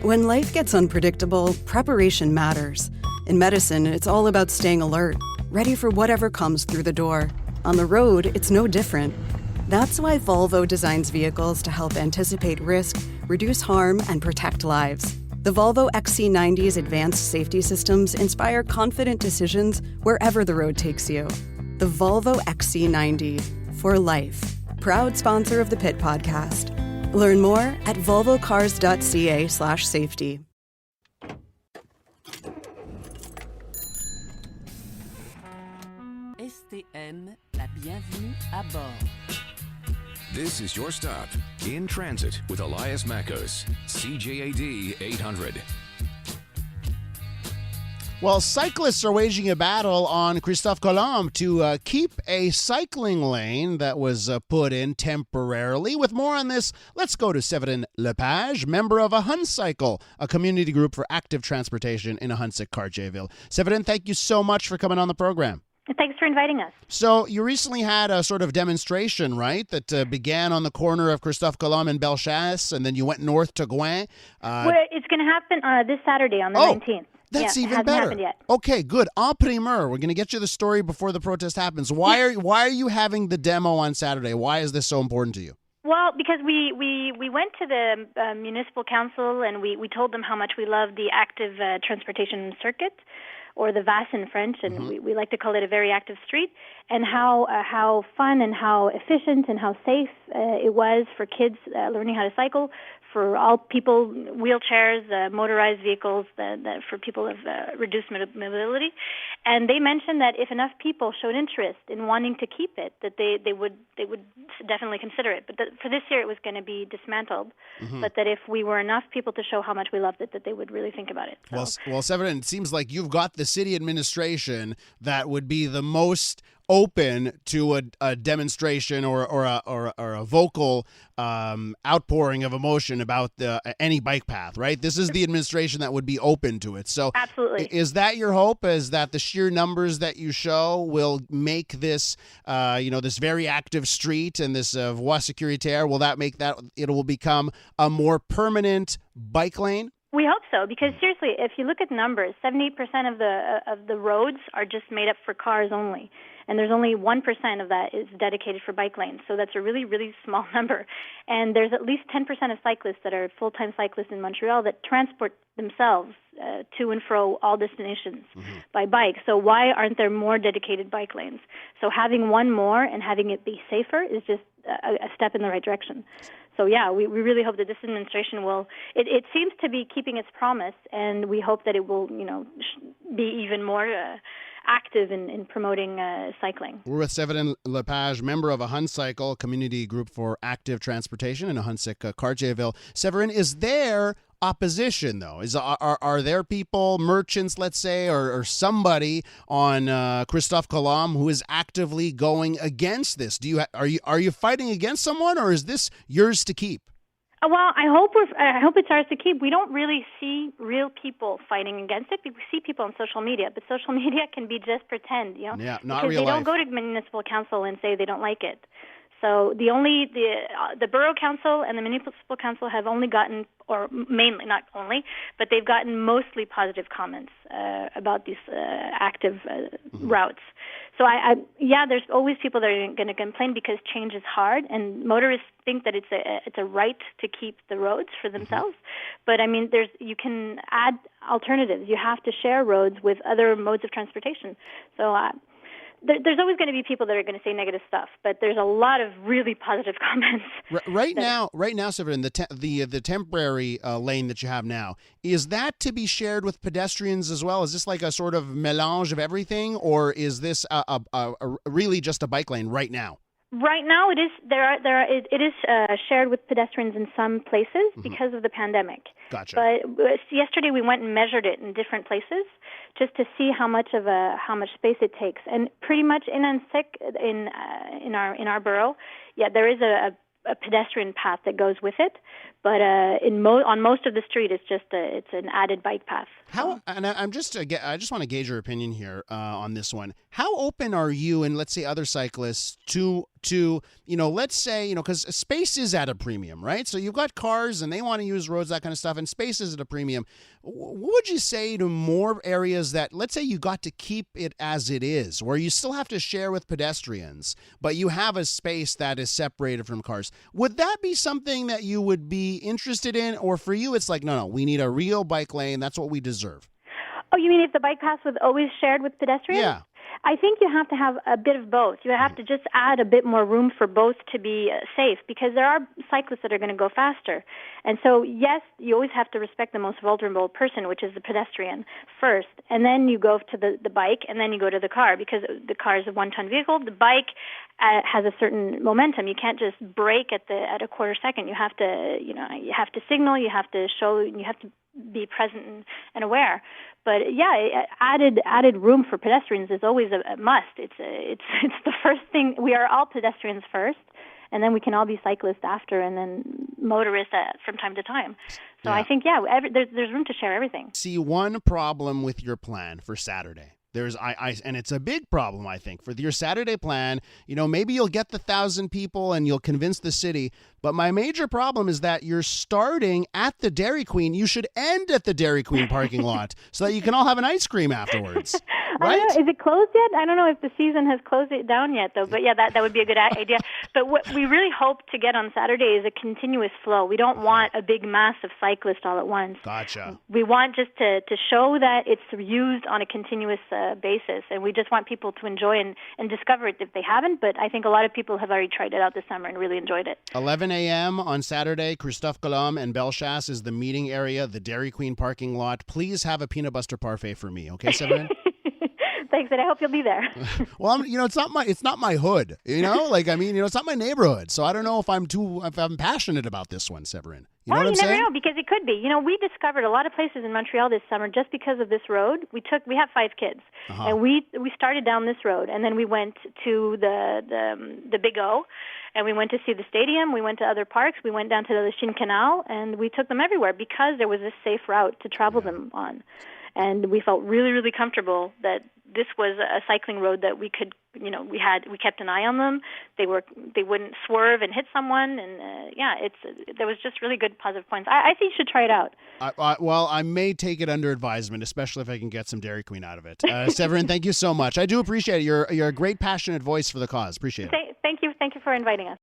When life gets unpredictable, preparation matters. In medicine, it's all about staying alert, ready for whatever comes through the door. On the road, it's no different. That's why Volvo designs vehicles to help anticipate risk, reduce harm, and protect lives. The Volvo XC90's advanced safety systems inspire confident decisions wherever the road takes you. The Volvo XC90, for life. Proud sponsor of the Pit Podcast. Learn more at volvocars.ca/safety. STM, la bienvenue à bord. This is your stop in transit with Elias Makos, CJAD 800. Well, cyclists are waging a battle on Christophe-Colomb to keep a cycling lane that was put in temporarily. With more on this, let's go to Séverine Le Page, member of Ahuncycle, a community group for active transportation in Ahuntsic-Cartierville. Séverine, thank you so much for coming on the program. Thanks for inviting us. So you recently had a sort of demonstration, right, that began on the corner of Christophe-Colomb and Bellechasse, and then you went north to Gouin. Well, it's going to happen this Saturday on the 19th. That's even even better. Happened yet. Okay, good. En primeur, we're going to get you the story before the protest happens. Why are you having the demo on Saturday? Why is this so important to you? Well, because we went to the municipal council and we told them how much we love the active transportation circuit, or the VAS in French, and we like to call it a very active street, and how fun and how efficient and how safe it was for kids learning how to cycle, for all people, wheelchairs, motorized vehicles, for people of reduced mobility. And they mentioned that if enough people showed interest in wanting to keep it, that they would definitely consider it. But for this year, it was going to be dismantled. But that if we were enough people to show how much we loved it, that they would really think about it. So. Well, Séverine, it seems like you've got the city administration that would be the most open to a demonstration or a vocal outpouring of emotion about any bike path, right? This is the administration that would be open to it. So absolutely. Is that your hope? Is that the sheer numbers that you show will make this, this very active street and this voie sécuritaire, will that make that it will become a more permanent bike lane? We hope so, because seriously, if you look at numbers, 78% of the roads are just made up for cars only. And there's only 1% of that is dedicated for bike lanes. So that's a really, really small number. And there's at least 10% of cyclists that are full-time cyclists in Montreal that transport themselves to and fro all destinations by bike. So why aren't there more dedicated bike lanes? So having one more and having it be safer is just a step in the right direction. So yeah, we really hope that this administration will. It seems to be keeping its promise, and we hope that it will, be even more active in promoting cycling. We're with Séverine Le Page, member of Ahuncycle, a community group for active transportation in Ahuntsic-Cartierville. Séverine, is there opposition, though? Are there people, merchants, let's say, or somebody on Christophe-Colomb who is actively going against this? Are you fighting against someone, or is this yours to keep? Well, I hope it's ours to keep. We don't really see real people fighting against it. We see people on social media, but social media can be just pretend, Yeah, not because real they don't life. go to municipal council and say they don't like it. So the borough council and the municipal council have only gotten, or mainly, not only, but they've gotten mostly positive comments about these active routes. So there's always people that are going to complain because change is hard, and motorists think that it's a right to keep the roads for themselves. But I mean, you can add alternatives. You have to share roads with other modes of transportation. So. There's always going to be people that are going to say negative stuff, but there's a lot of really positive comments. Right now, Séverine, the temporary lane that you have now, is that to be shared with pedestrians as well? Is this like a sort of mélange of everything, or is this a really just a bike lane right now? Right now, it is shared with pedestrians in some places because of the pandemic. Gotcha. But yesterday we went and measured it in different places just to see how much space it takes. And pretty much in Ahuntsic, in our borough, there is a a pedestrian path that goes with it, but on most of the street, it's an added bike path. I just want to gauge your opinion here on this one. How open are you and let's say other cyclists to let's say because space is at a premium, right? So you've got cars and they want to use roads, that kind of stuff, and space is at a premium. What would you say to more areas that let's say you got to keep it as it is, where you still have to share with pedestrians, but you have a space that is separated from cars? Would that be something that you would be interested in, or for you it's like no, we need a real bike lane. That's what we deserve. Oh, you mean if the bike path was always shared with pedestrians? Yeah. I think you have to have a bit of both. You have to just add a bit more room for both to be safe, because there are cyclists that are going to go faster. And so, yes, you always have to respect the most vulnerable person, which is the pedestrian, first. And then you go to the bike, and then you go to the car, because the car is a one-ton vehicle. The bike has a certain momentum. You can't just brake at a quarter second. You have to, you have to signal, you have to show, you have to be present and aware. But yeah, added room for pedestrians is always a must. It's the first thing. We are all pedestrians first, and then we can all be cyclists after, and then motorists from time to time. So I think there's room to share everything. See one problem with your plan for Saturday. And it's a big problem, I think, for your Saturday plan. Maybe you'll get the 1,000 people and you'll convince the city. But my major problem is that you're starting at the Dairy Queen. You should end at the Dairy Queen parking lot so that you can all have an ice cream afterwards. Right? I don't know. Is it closed yet? I don't know if the season has closed it down yet, though. But yeah, that would be a good idea. But what we really hope to get on Saturday is a continuous flow. We don't want a big mass of cyclists all at once. Gotcha. We want just to show that it's used on a continuous basis, and we just want people to enjoy and discover it if they haven't. But I think a lot of people have already tried it out this summer and really enjoyed it. 11 a.m. on Saturday, Christophe-Colomb and Bellechasse is the meeting area, the Dairy Queen parking lot. Please have a peanut butter parfait for me, okay, Séverine? Thanks, and I hope you'll be there. Well, it's not my hood, it's not my neighborhood. So I don't know if I'm passionate about this one, Séverine. You know what I'm saying? You never know, because it could be. We discovered a lot of places in Montreal this summer just because of this road. We have 5 kids, and we started down this road, and then we went to the Big O, and we went to see the stadium. We went to other parks. We went down to the Chine Canal, and we took them everywhere because there was this safe route to travel them on. And we felt really, really comfortable that this was a cycling road that we could, we kept an eye on them. They wouldn't swerve and hit someone, and there was just really good positive points. I think you should try it out. Well, I may take it under advisement, especially if I can get some Dairy Queen out of it. Séverine, thank you so much. I do appreciate it. You're a great, passionate voice for the cause. Appreciate it. Thank you for inviting us.